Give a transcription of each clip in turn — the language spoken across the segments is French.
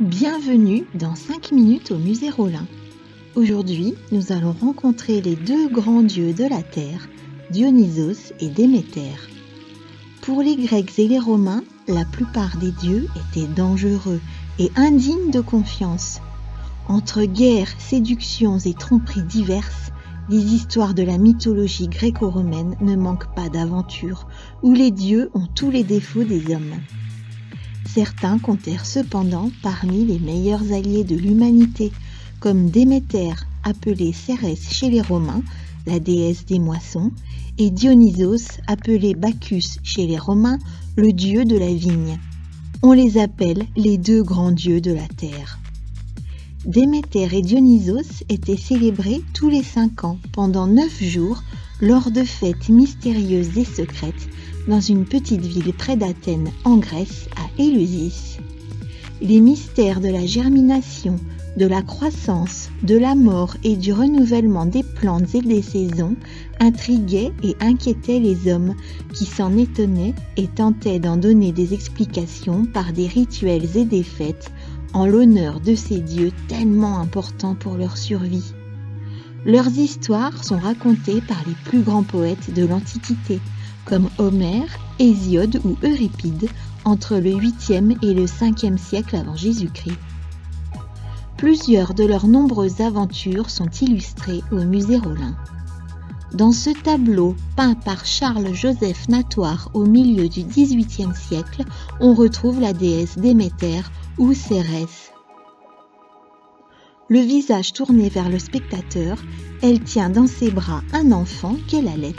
Bienvenue dans 5 minutes au musée Rolin. Aujourd'hui, nous allons rencontrer les deux grands dieux de la terre, Dionysos et Déméter. Pour les Grecs et les Romains, la plupart des dieux étaient dangereux et indignes de confiance. Entre guerres, séductions et tromperies diverses, les histoires de la mythologie gréco-romaine ne manquent pas d'aventures, où les dieux ont tous les défauts des hommes. Certains comptèrent cependant parmi les meilleurs alliés de l'humanité, comme Déméter, appelée Cérès chez les Romains, la déesse des moissons, et Dionysos, appelé Bacchus chez les Romains, le dieu de la vigne. On les appelle les deux grands dieux de la terre. Déméter et Dionysos étaient célébrés tous les 5 ans, pendant 9 jours, lors de fêtes mystérieuses et secrètes, dans une petite ville près d'Athènes, en Grèce, à Éleusis. Les mystères de la germination, de la croissance, de la mort et du renouvellement des plantes et des saisons intriguaient et inquiétaient les hommes qui s'en étonnaient et tentaient d'en donner des explications par des rituels et des fêtes en l'honneur de ces dieux tellement importants pour leur survie. Leurs histoires sont racontées par les plus grands poètes de l'Antiquité, comme Homère, Hésiode ou Euripide, entre le 8e et le 5e siècle avant Jésus-Christ. Plusieurs de leurs nombreuses aventures sont illustrées au musée Rolin. Dans ce tableau, peint par Charles-Joseph Natoire au milieu du XVIIIe siècle, on retrouve la déesse Déméter ou Cérès. Le visage tourné vers le spectateur, elle tient dans ses bras un enfant qu'elle allaite.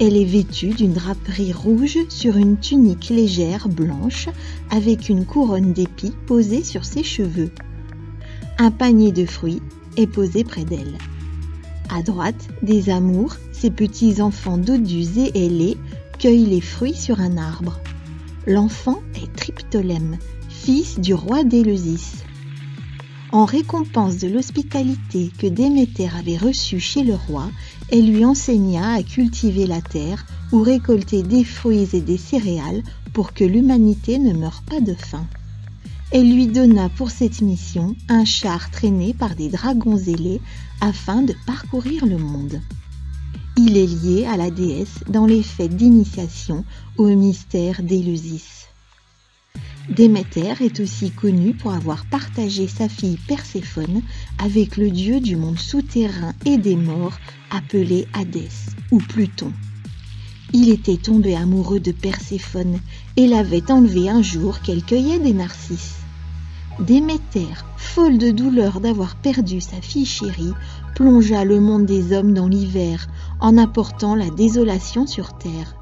Elle est vêtue d'une draperie rouge sur une tunique légère blanche avec une couronne d'épis posée sur ses cheveux. Un panier de fruits est posé près d'elle. À droite, des amours, ces petits enfants dodus et ailés, cueillent les fruits sur un arbre. L'enfant est Triptolème, fils du roi d'Éleusis. En récompense de l'hospitalité que Déméter avait reçue chez le roi, elle lui enseigna à cultiver la terre ou récolter des fruits et des céréales pour que l'humanité ne meure pas de faim. Elle lui donna pour cette mission un char traîné par des dragons ailés afin de parcourir le monde. Il est lié à la déesse dans les fêtes d'initiation au mystère d'Éleusis. Déméter est aussi connue pour avoir partagé sa fille Perséphone avec le dieu du monde souterrain et des morts appelé Hadès ou Pluton. Il était tombé amoureux de Perséphone et l'avait enlevée un jour qu'elle cueillait des narcisses. Déméter, folle de douleur d'avoir perdu sa fille chérie, plongea le monde des hommes dans l'hiver en apportant la désolation sur terre.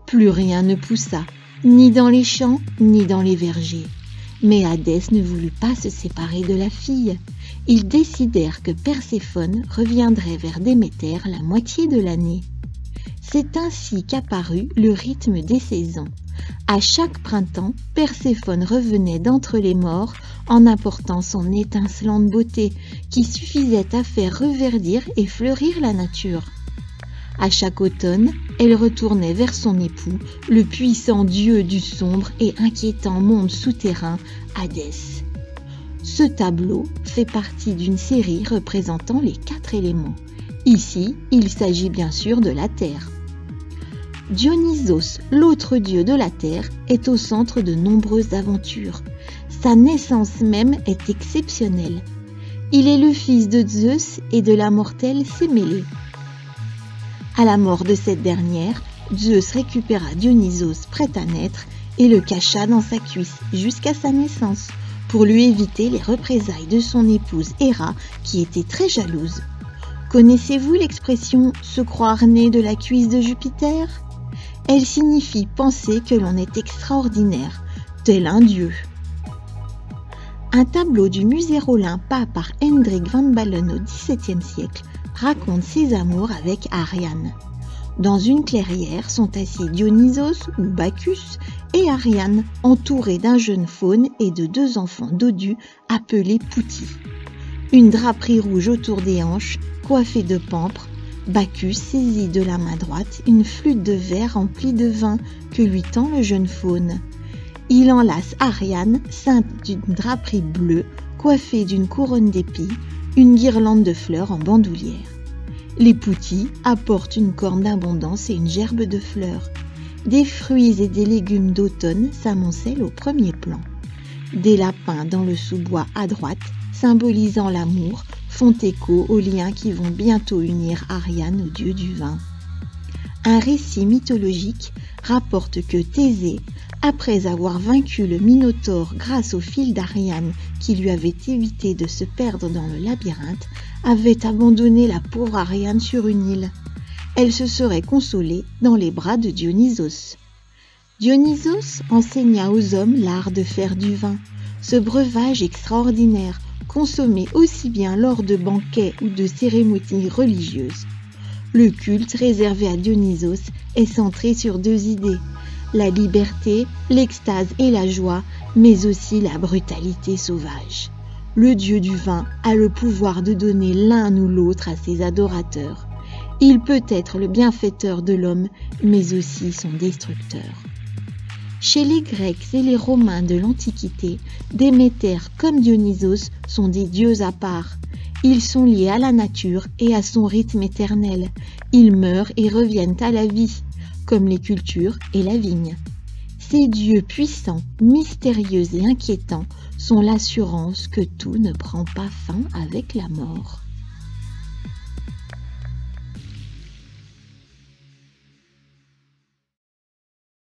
Plus rien ne poussa, ni dans les champs, ni dans les vergers. Mais Hadès ne voulut pas se séparer de la fille. Ils décidèrent que Perséphone reviendrait vers Déméter la moitié de l'année. C'est ainsi qu'apparut le rythme des saisons. À chaque printemps, Perséphone revenait d'entre les morts en apportant son étincelante beauté qui suffisait à faire reverdir et fleurir la nature. À chaque automne, elle retournait vers son époux, le puissant dieu du sombre et inquiétant monde souterrain, Hadès. Ce tableau fait partie d'une série représentant les 4 éléments. Ici, il s'agit bien sûr de la terre. Dionysos, l'autre dieu de la terre, est au centre de nombreuses aventures. Sa naissance même est exceptionnelle. Il est le fils de Zeus et de la mortelle Sémélé. À la mort de cette dernière, Zeus récupéra Dionysos prêt à naître et le cacha dans sa cuisse jusqu'à sa naissance pour lui éviter les représailles de son épouse Héra qui était très jalouse. Connaissez-vous l'expression « se croire né de la cuisse de Jupiter » ? Elle signifie penser que l'on est extraordinaire, tel un dieu. Un tableau du musée Rolin peint par Hendrik van Balen au XVIIe siècle raconte ses amours avec Ariane. Dans une clairière sont assis Dionysos ou Bacchus et Ariane, entourés d'un jeune faune et de 2 enfants dodus appelés Poutis. Une draperie rouge autour des hanches, coiffée de pampres, Bacchus saisit de la main droite une flûte de verre remplie de vin que lui tend le jeune faune. Il enlace Ariane, ceinte d'une draperie bleue, coiffée d'une couronne d'épis, une guirlande de fleurs en bandoulière. Les Poutis apportent une corne d'abondance et une gerbe de fleurs. Des fruits et des légumes d'automne s'amoncellent au premier plan. Des lapins dans le sous-bois à droite, symbolisant l'amour, font écho aux liens qui vont bientôt unir Ariane au dieu du vin. Un récit mythologique rapporte que Thésée, après avoir vaincu le Minotaure grâce au fil d'Ariane qui lui avait évité de se perdre dans le labyrinthe, avait abandonné la pauvre Ariane sur une île. Elle se serait consolée dans les bras de Dionysos. Dionysos enseigna aux hommes l'art de faire du vin, ce breuvage extraordinaire, consommé aussi bien lors de banquets ou de cérémonies religieuses. Le culte réservé à Dionysos est centré sur deux idées, la liberté, l'extase et la joie, mais aussi la brutalité sauvage. Le dieu du vin a le pouvoir de donner l'un ou l'autre à ses adorateurs. Il peut être le bienfaiteur de l'homme, mais aussi son destructeur. Chez les Grecs et les Romains de l'Antiquité, Déméter comme Dionysos sont des dieux à part. Ils sont liés à la nature et à son rythme éternel. Ils meurent et reviennent à la vie, comme les cultures et la vigne. Ces dieux puissants, mystérieux et inquiétants sont l'assurance que tout ne prend pas fin avec la mort.